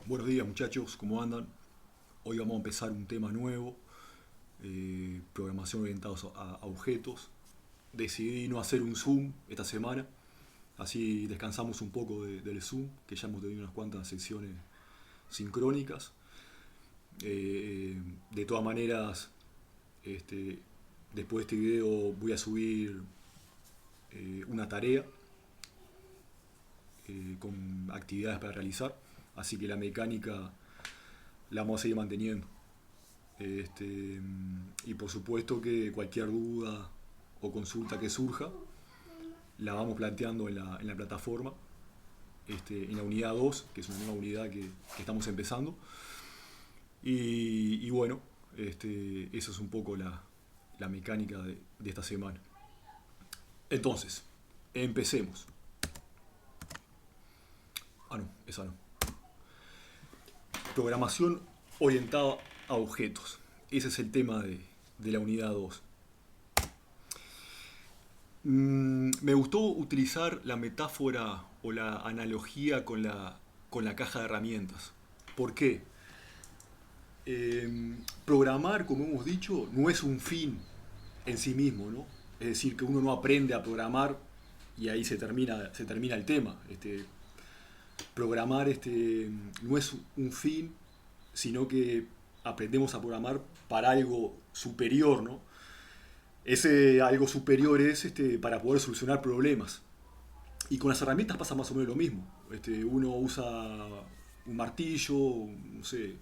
Buenos días muchachos, ¿cómo andan? Hoy vamos a empezar un tema nuevo, programación orientada a objetos. Decidí no hacer un Zoom esta semana, así descansamos un poco del Zoom, que ya hemos tenido unas cuantas secciones sincrónicas. De todas maneras, este, después de este video voy a subir una tarea con actividades para realizar, así que la mecánica la vamos a seguir manteniendo. Y por supuesto que cualquier duda o consulta que surja, la vamos planteando en la plataforma, en la unidad 2 que es una nueva unidad que estamos empezando. Y bueno, eso es un poco la mecánica de esta semana. Entonces, empecemos. Ah, no, esa no. Programación orientada a objetos. Ese es el tema de la unidad 2. Me gustó utilizar la metáfora o la analogía con la caja de herramientas. ¿Por qué? Programar, como hemos dicho, no es un fin en sí mismo, ¿no? Es decir, que uno no aprende a programar y ahí se termina el tema. Programar no es un fin, sino que aprendemos a programar para algo superior, ¿no? Ese algo superior es para poder solucionar problemas. Y con las herramientas pasa más o menos lo mismo. Uno usa un martillo, no sé,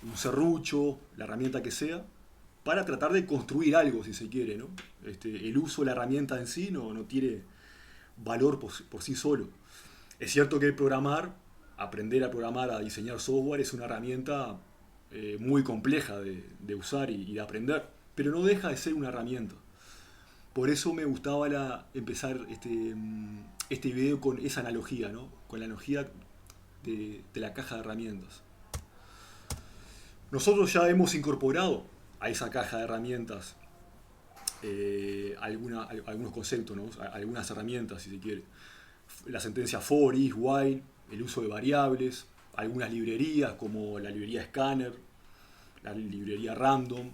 un serrucho, la herramienta que sea, para tratar de construir algo, si se quiere, ¿no? El uso de la herramienta en sí no tiene valor por sí solo. Es cierto que aprender a programar, a diseñar software, es una herramienta muy compleja de usar y de aprender, pero no deja de ser una herramienta. Por eso me gustaba empezar este video con esa analogía, ¿no? Con la analogía de la caja de herramientas. Nosotros ya hemos incorporado a esa caja de herramientas algunos conceptos, ¿no? Algunas herramientas, si se quiere. La sentencia for, is, while, el uso de variables, algunas librerías como la librería Scanner, la librería Random.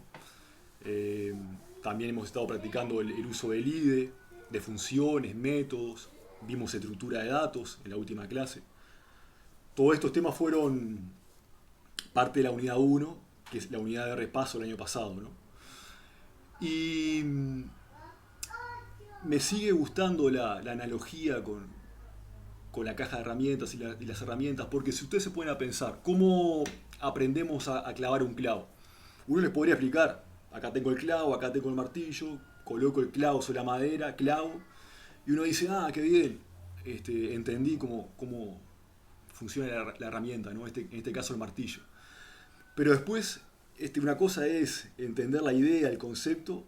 Eh, También hemos estado practicando el uso del IDE, de funciones, métodos. Vimos estructura de datos en la última clase. Todos estos temas fueron parte de la unidad 1, que es la unidad de repaso del año pasado, ¿no? Y me sigue gustando la analogía con la caja de herramientas y las herramientas, porque si ustedes se ponen a pensar, ¿cómo aprendemos a clavar un clavo? Uno les podría explicar, acá tengo el clavo, acá tengo el martillo, coloco el clavo sobre la madera, clavo, y uno dice, ah, qué bien, entendí cómo funciona la herramienta, ¿no? En este caso el martillo. Pero después, una cosa es entender la idea, el concepto,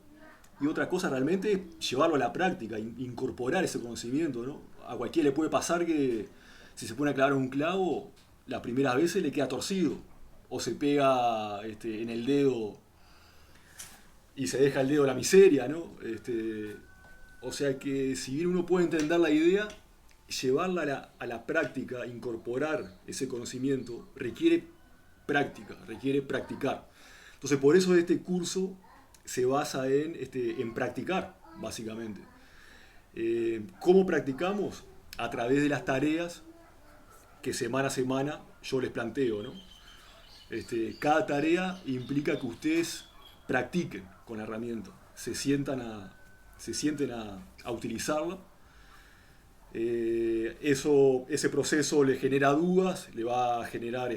y otra cosa realmente es llevarlo a la práctica, incorporar ese conocimiento, ¿no? A cualquiera le puede pasar que si se pone a clavar un clavo, las primeras veces le queda torcido, o se pega en el dedo y se deja el dedo a la miseria, ¿no? O sea que si bien uno puede entender la idea, llevarla a la práctica, incorporar ese conocimiento, requiere práctica, requiere practicar. Entonces por eso este curso se basa en practicar, básicamente. ¿Cómo practicamos? A través de las tareas que semana a semana yo les planteo, ¿no? Cada tarea implica que ustedes practiquen con la herramienta, se sienten a utilizarla. Ese proceso le genera dudas, le va a generar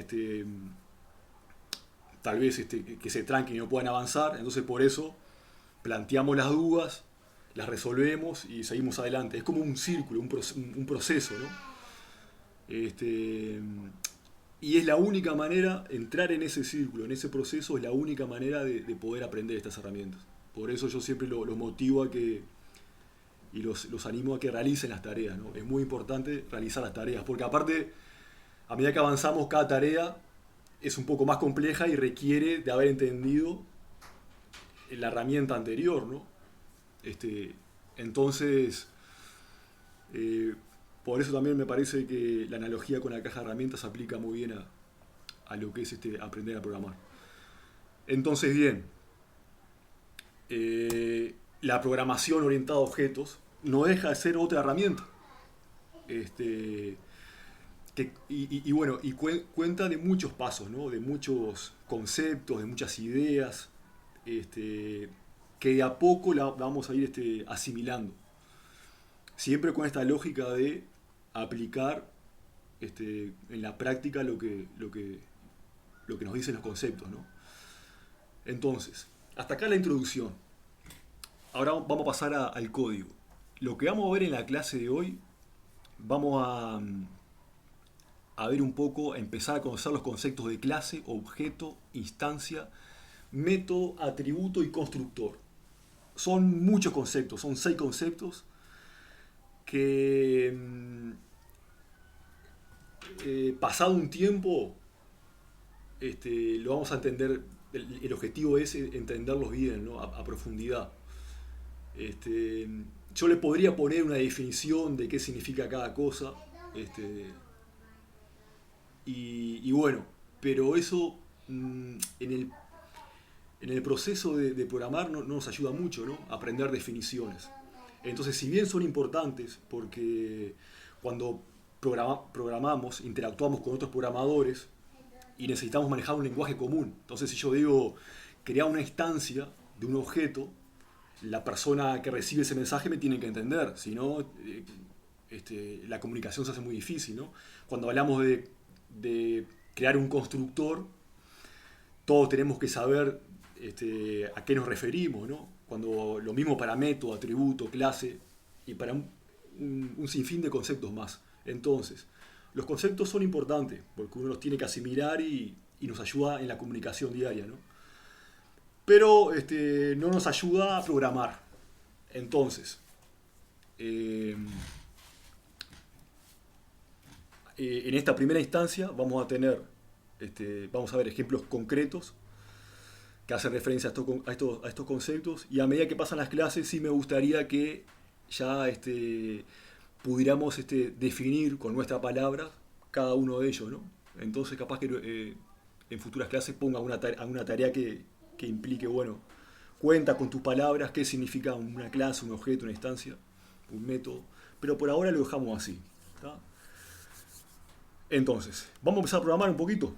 tal vez que se tranquen y no puedan avanzar. Entonces por eso planteamos las dudas, las resolvemos y seguimos adelante. Es como un círculo, un proceso, ¿no? Este, y es la única manera, entrar en ese círculo, en ese proceso, es la única manera de poder aprender estas herramientas. Por eso yo siempre los motivo a que, y los animo a que realicen las tareas, ¿no? Es muy importante realizar las tareas, porque aparte, a medida que avanzamos, cada tarea es un poco más compleja y requiere de haber entendido la herramienta anterior, ¿no? Este, entonces, eh, por eso también me parece que la analogía con la caja de herramientas se aplica muy bien a lo que es aprender a programar. Entonces, bien, la programación orientada a objetos no deja de ser otra herramienta. Este, bueno, cuenta de muchos pasos, ¿no? De muchos conceptos, de muchas ideas, que de a poco la vamos a ir asimilando. Siempre con esta lógica de aplicar en la práctica lo que nos dicen los conceptos, ¿no? Entonces, hasta acá la introducción. Ahora vamos a pasar al código. Lo que vamos a ver en la clase de hoy, vamos a ver un poco, a empezar a conocer los conceptos de clase, objeto, instancia, método, atributo y constructor. Son muchos conceptos, son 6 conceptos que pasado un tiempo lo vamos a entender. El objetivo es entenderlos bien, ¿no? A profundidad. Yo le podría poner una definición de qué significa cada cosa. Y bueno, pero eso en el proceso de programar no nos ayuda mucho, ¿no? A aprender definiciones. Entonces, si bien son importantes, porque cuando programamos, interactuamos con otros programadores y necesitamos manejar un lenguaje común. Entonces, si yo digo crear una instancia de un objeto, la persona que recibe ese mensaje me tiene que entender, si no, la comunicación se hace muy difícil, ¿no? Cuando hablamos de crear un constructor, todos tenemos que saber a qué nos referimos, ¿no? Cuando lo mismo para método, atributo, clase y para un sinfín de conceptos más. Entonces, los conceptos son importantes porque uno los tiene que asimilar y nos ayuda en la comunicación diaria, ¿no? Pero no nos ayuda a programar. Entonces, en esta primera instancia vamos a ver ejemplos concretos que hacen referencia a estos conceptos, y a medida que pasan las clases sí me gustaría que ya pudiéramos definir con nuestra palabra cada uno de ellos, ¿no? Entonces capaz que en futuras clases ponga alguna tarea que implique, bueno, cuenta con tus palabras qué significa una clase, un objeto, una instancia, un método, pero por ahora lo dejamos así, ¿tá? Entonces, vamos a empezar a programar un poquito.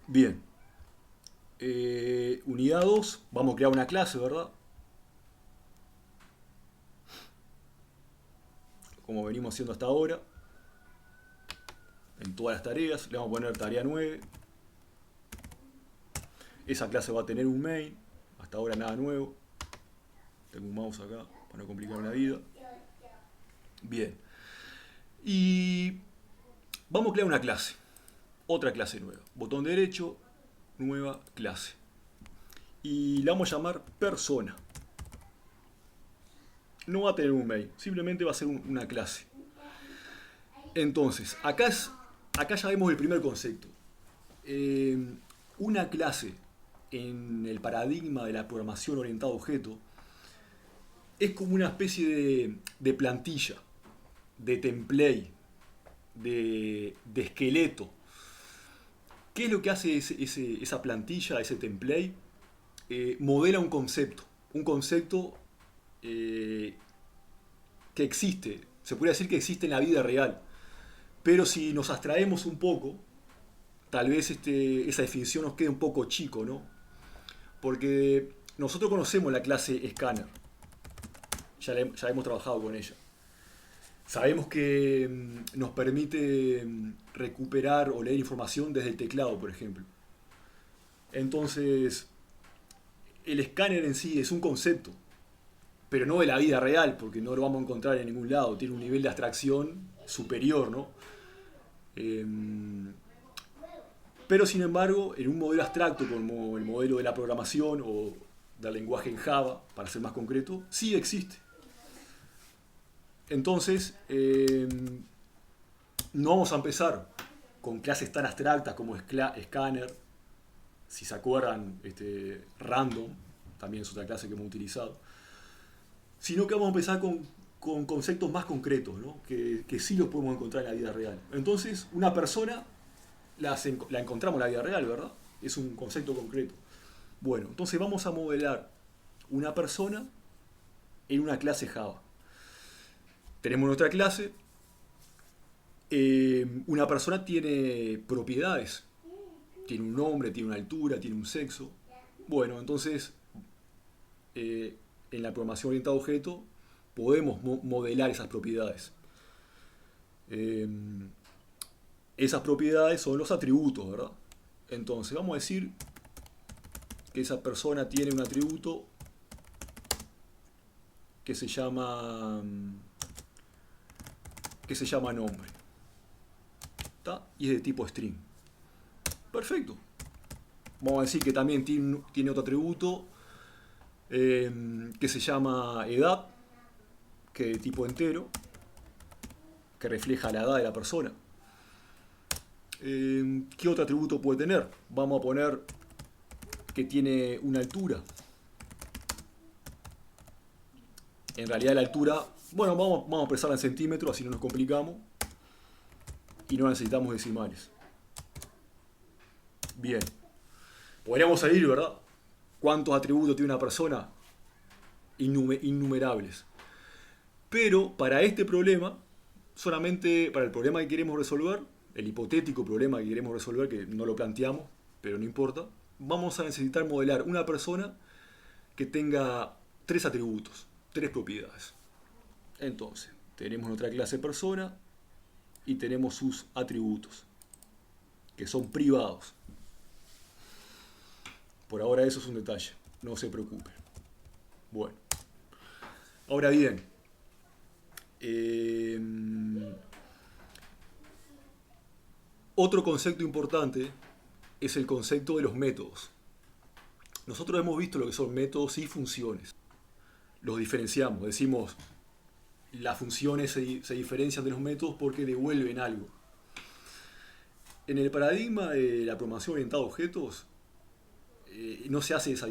Bien. Unidad 2, vamos a crear una clase, ¿verdad? Como venimos haciendo hasta ahora. En todas las tareas, le vamos a poner tarea 9. Esa clase va a tener un main. Hasta ahora nada nuevo. Tengo un mouse acá para no complicar la vida. Bien. Y vamos a crear una clase. Otra clase nueva. Botón derecho, nueva clase. Y la vamos a llamar persona. No va a tener un main, simplemente va a ser una clase. Entonces, acá ya vemos el primer concepto. Una clase en el paradigma de la programación orientada a objeto es como una especie de plantilla, de template, de esqueleto. ¿Qué es lo que hace esa plantilla, ese template? Modela un concepto que existe, se podría decir que existe en la vida real, pero si nos abstraemos un poco, tal vez esa definición nos quede un poco chico, ¿no? Porque nosotros conocemos la clase Scanner, ya hemos trabajado con ella. Sabemos que nos permite recuperar o leer información desde el teclado, por ejemplo. Entonces, el escáner en sí es un concepto, pero no de la vida real, porque no lo vamos a encontrar en ningún lado. Tiene un nivel de abstracción superior, ¿no? Pero sin embargo, en un modelo abstracto como el modelo de la programación o del lenguaje en Java, para ser más concreto, sí existe. Entonces, no vamos a empezar con clases tan abstractas como Scanner, si se acuerdan, Random, también es otra clase que hemos utilizado, sino que vamos a empezar con conceptos más concretos, ¿no? que sí los podemos encontrar en la vida real. Entonces, una persona la encontramos en la vida real, ¿verdad? Es un concepto concreto. Bueno, entonces vamos a modelar una persona en una clase Java. Tenemos nuestra clase. Una persona tiene propiedades. Tiene un nombre, tiene una altura, tiene un sexo. Bueno, entonces en la programación orientada a objeto podemos modelar esas propiedades. Esas propiedades son los atributos, ¿verdad? Entonces vamos a decir que esa persona tiene un atributo que se llama nombre. ¿Está? Y es de tipo string. Perfecto. Vamos a decir que también tiene otro atributo que se llama edad, que es de tipo entero, que refleja la edad de la persona. ¿Qué otro atributo puede tener? Vamos a poner que tiene una altura. En realidad la altura, bueno, vamos a expresarla en centímetros, así no nos complicamos. Y no necesitamos decimales. Bien. Podríamos salir, ¿verdad? ¿Cuántos atributos tiene una persona? Innumerables. Pero para este problema, solamente para el problema que queremos resolver, el hipotético problema que queremos resolver, que no lo planteamos, pero no importa, vamos a necesitar modelar una persona que tenga 3 atributos, 3 propiedades. Entonces, tenemos nuestra clase persona y tenemos sus atributos, que son privados. Por ahora eso es un detalle, no se preocupen. Bueno, ahora bien, otro concepto importante es el concepto de los métodos. Nosotros hemos visto lo que son métodos y funciones. Los diferenciamos, decimos las funciones se diferencian de los métodos porque devuelven algo. En el paradigma de la programación orientada a objetos no se hace esa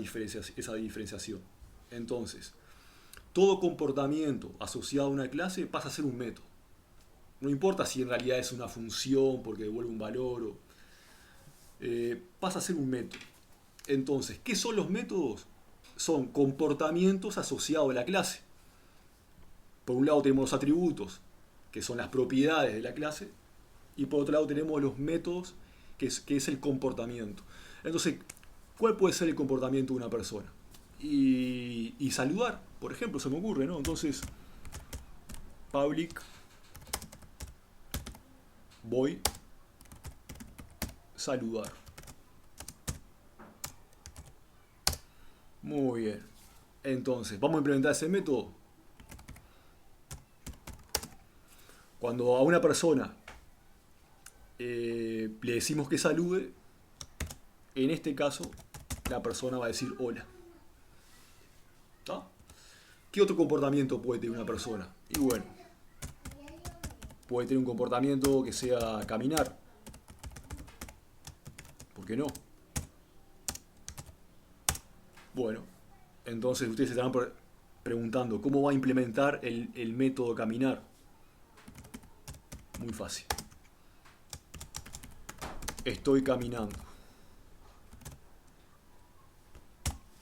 diferenciación. Entonces, todo comportamiento asociado a una clase pasa a ser un método. No importa si en realidad es una función porque devuelve un valor, pasa a ser un método. Entonces, ¿qué son los métodos? Son comportamientos asociados a la clase. Por un lado tenemos los atributos, que son las propiedades de la clase, y por otro lado tenemos los métodos, que es el comportamiento. Entonces, ¿cuál puede ser el comportamiento de una persona? Y saludar, por ejemplo, se me ocurre, ¿no? Entonces, public voy saludar. Muy bien. Entonces, vamos a implementar ese método. Cuando a una persona le decimos que salude, en este caso, la persona va a decir hola. ¿Está? ¿Qué otro comportamiento puede tener una persona? Y bueno, puede tener un comportamiento que sea caminar. ¿Por qué no? Bueno, entonces ustedes se estarán preguntando, ¿cómo va a implementar el método caminar? Muy fácil. Estoy caminando.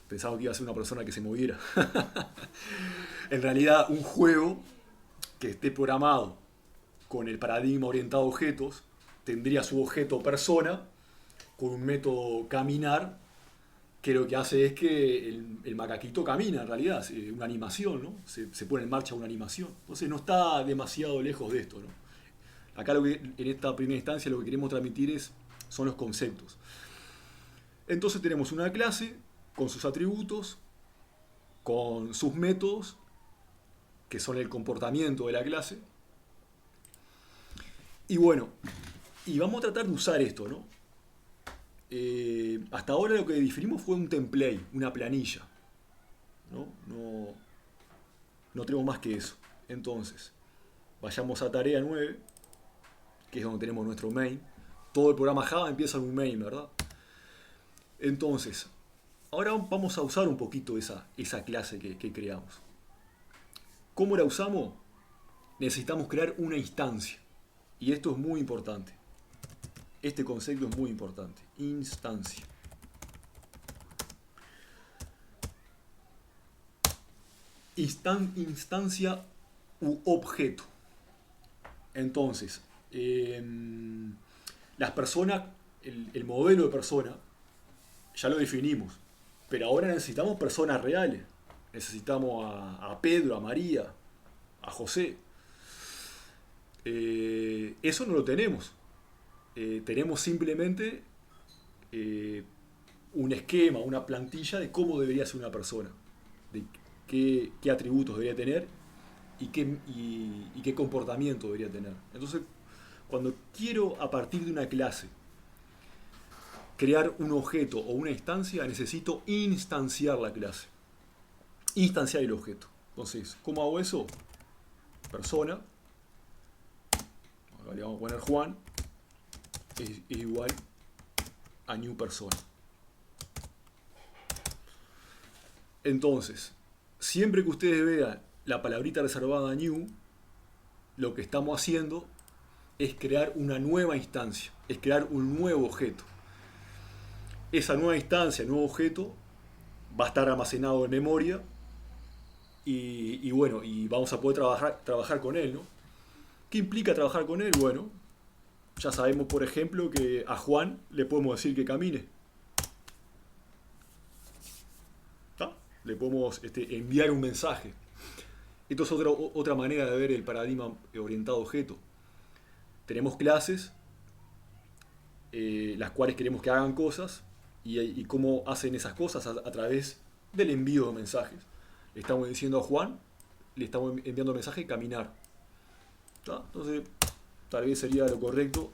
Pensaba que iba a ser una persona que se moviera. En realidad, un juego que esté programado con el paradigma orientado a objetos tendría su objeto persona con un método caminar que lo que hace es que el macaquito camina en realidad, una animación, ¿no? Se pone en marcha una animación. Entonces no está demasiado lejos de esto, ¿no? Acá en esta primera instancia lo que queremos transmitir son los conceptos. Entonces tenemos una clase con sus atributos, con sus métodos, que son el comportamiento de la clase. Y bueno, y vamos a tratar de usar esto, ¿no? Hasta ahora lo que definimos fue un template, una planilla. No tenemos más que eso. Entonces, vayamos a tarea 9, que es donde tenemos nuestro main. Todo el programa Java empieza en un main, ¿verdad? Entonces, ahora vamos a usar un poquito esa clase que creamos. ¿Cómo la usamos? Necesitamos crear una instancia. Y esto es muy importante. Este concepto es muy importante. Instancia. Instancia u objeto. Entonces, las personas, el modelo de persona, ya lo definimos. Pero ahora necesitamos personas reales. Necesitamos a Pedro, a María, a José. Eso no lo tenemos. Tenemos simplemente un esquema, una plantilla de cómo debería ser una persona, de qué atributos debería tener y qué comportamiento debería tener. Entonces, cuando quiero a partir de una clase crear un objeto o una instancia, necesito instanciar la clase, instanciar el objeto. Entonces, ¿cómo hago eso? Persona, acá le vamos a poner Juan, es igual a new persona. Entonces, siempre que ustedes vean la palabrita reservada new, lo que estamos haciendo es crear una nueva instancia, es crear un nuevo objeto. Esa nueva instancia, nuevo objeto, va a estar almacenado en memoria y bueno, y vamos a poder trabajar con él, ¿no? ¿Qué implica trabajar con él? Bueno, ya sabemos, por ejemplo, que a Juan le podemos decir que camine. ¿Está? Le podemos enviar un mensaje. Esto es otra manera de ver el paradigma orientado a objeto. Tenemos clases, las cuales queremos que hagan cosas, y cómo hacen esas cosas a través del envío de mensajes. Le estamos diciendo a Juan, le estamos enviando mensaje caminar. ¿Está? Entonces, tal vez sería lo correcto,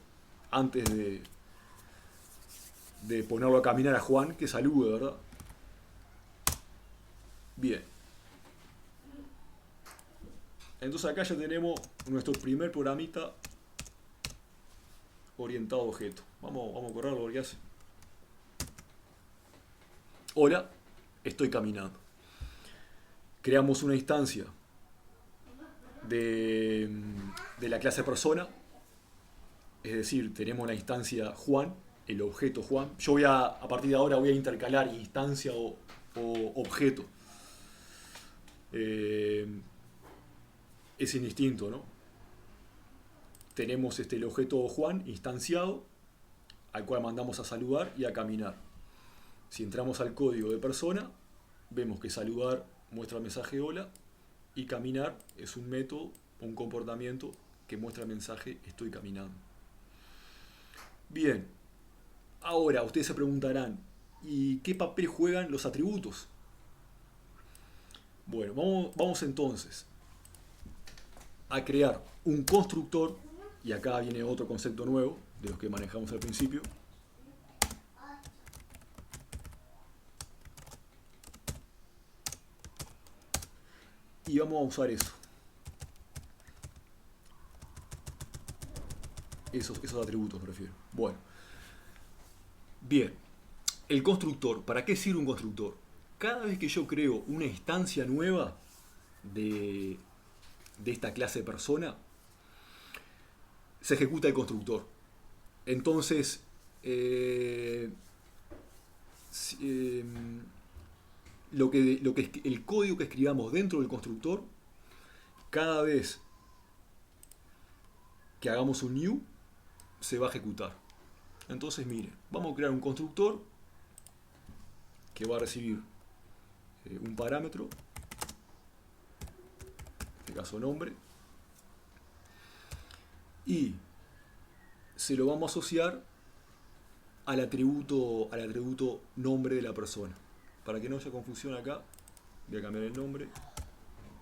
antes de ponerlo a caminar a Juan, que salude, ¿verdad? Bien. Entonces acá ya tenemos nuestro primer programita orientado a objeto. Vamos a correrlo porque hace. Hola, estoy caminando. Creamos una instancia de la clase persona. Es decir, tenemos la instancia Juan, el objeto Juan. Yo a partir de ahora voy a intercalar instancia o objeto. Es indistinto, ¿no? Tenemos el objeto Juan instanciado, al cual mandamos a saludar y a caminar. Si entramos al código de persona, vemos que saludar muestra el mensaje hola y caminar es un método, un comportamiento que muestra el mensaje estoy caminando. Bien, ahora ustedes se preguntarán, ¿y qué papel juegan los atributos? Bueno, vamos entonces a crear un constructor, y acá viene otro concepto nuevo de los que manejamos al principio. Y vamos a usar esos atributos, prefiero. Bueno, bien, el constructor, ¿para qué sirve un constructor? Cada vez que yo creo una instancia nueva de esta clase de persona, se ejecuta el constructor. Entonces, el código que escribamos dentro del constructor, cada vez que hagamos un new, se va a ejecutar. Entonces, mire, vamos a crear un constructor que va a recibir un parámetro, en este caso nombre, y se lo vamos a asociar al atributo nombre de la persona. Para que no haya confusión acá, voy a cambiar el nombre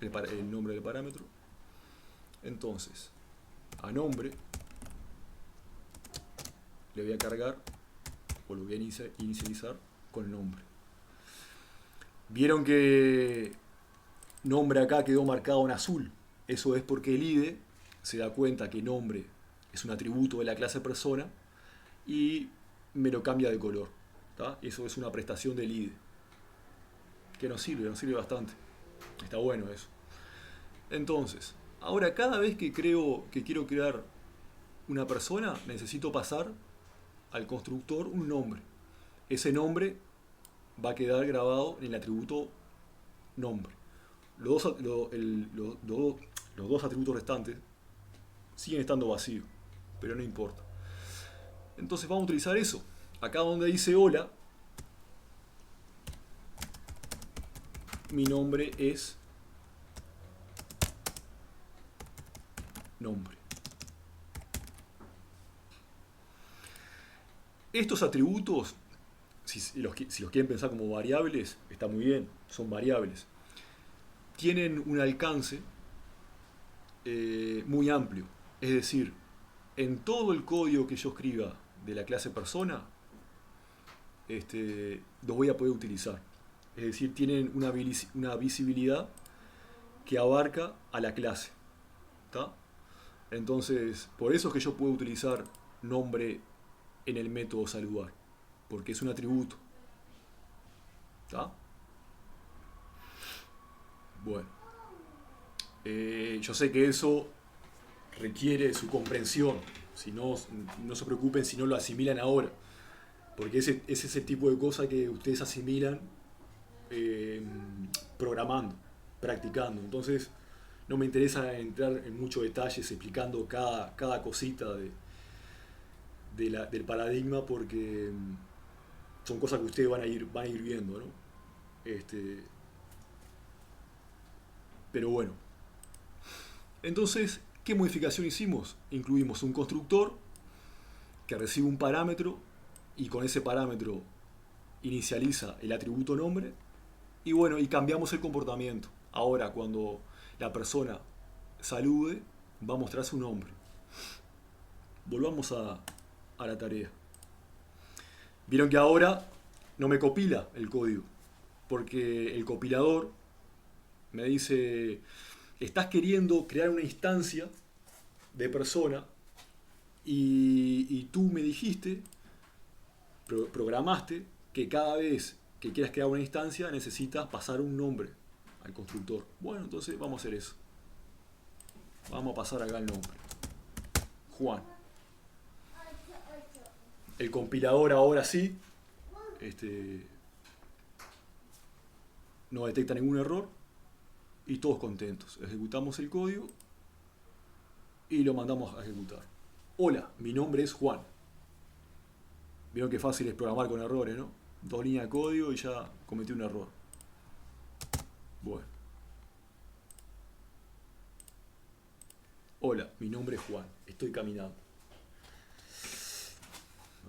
del parámetro. Entonces, a nombre le voy a cargar, o lo voy a inicializar con nombre. Vieron que nombre acá quedó marcado en azul. Eso es porque el IDE se da cuenta que nombre es un atributo de la clase persona y me lo cambia de color. ¿Tá? Eso es una prestación del IDE. Que nos sirve bastante. Está bueno eso. Entonces, ahora cada vez que quiero crear una persona, necesito pasar al constructor un nombre. Ese nombre va a quedar grabado en el atributo nombre. Los dos atributos restantes siguen estando vacíos, pero no importa. Entonces vamos a utilizar eso. Acá donde dice hola, mi nombre es nombre. Estos atributos, si los quieren pensar como variables, está muy bien, son variables. Tienen un alcance muy amplio. Es decir, en todo el código que yo escriba de la clase persona, lo voy a poder utilizar. Es decir, tienen una visibilidad que abarca a la clase. ¿Tá? Entonces, por eso es que yo puedo utilizar nombre en el método saludar, porque es un atributo. ¿Tá? Bueno, yo sé que eso requiere su comprensión. Si no, no se preocupen si no lo asimilan ahora, porque es ese tipo de cosa que ustedes asimilan programando, practicando. Entonces, no me interesa entrar en muchos detalles explicando cada cosita del paradigma, porque son cosas que ustedes van a ir viendo, ¿no? Pero bueno. Entonces, ¿qué modificación hicimos? Incluimos un constructor que recibe un parámetro y con ese parámetro inicializa el atributo nombre. Y bueno, y cambiamos el comportamiento. Ahora, cuando la persona salude, va a mostrar su nombre. Volvamos a la tarea. Vieron que ahora no me compila el código, porque el compilador me dice, estás queriendo crear una instancia de persona y tú me dijiste, programaste, que cada vez que quieras crear una instancia necesitas pasar un nombre al constructor. Bueno, entonces vamos a hacer eso. Vamos a pasar acá el nombre. Juan. El compilador ahora sí no detecta ningún error y todos contentos. Ejecutamos el código y lo mandamos a ejecutar. Hola, mi nombre es Juan. Vieron que fácil es programar con errores, ¿no? 2 líneas de código y ya cometí un error. Bueno. Hola, mi nombre es Juan. Estoy caminando.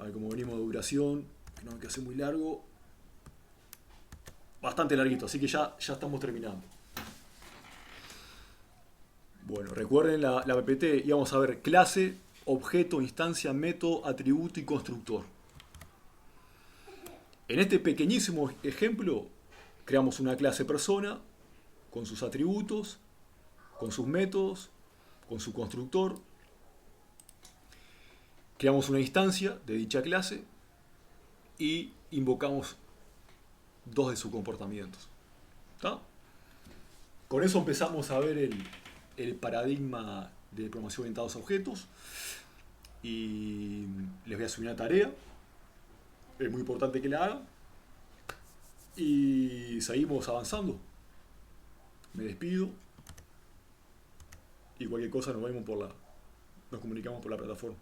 A ver cómo venimos de duración. Que no hay que hacer muy largo. Bastante larguito, así que ya estamos terminando. Bueno, recuerden la PPT. Íbamos a ver clase, objeto, instancia, método, atributo y constructor. En este pequeñísimo ejemplo, creamos una clase persona con sus atributos, con sus métodos, con su constructor. Creamos una instancia de dicha clase y invocamos 2 de sus comportamientos. ¿Está? Con eso empezamos a ver el paradigma de programación orientada a objetos. Y les voy a subir una tarea. Es muy importante que la hagan. Y seguimos avanzando. Me despido. Y cualquier cosa nos comunicamos por la plataforma.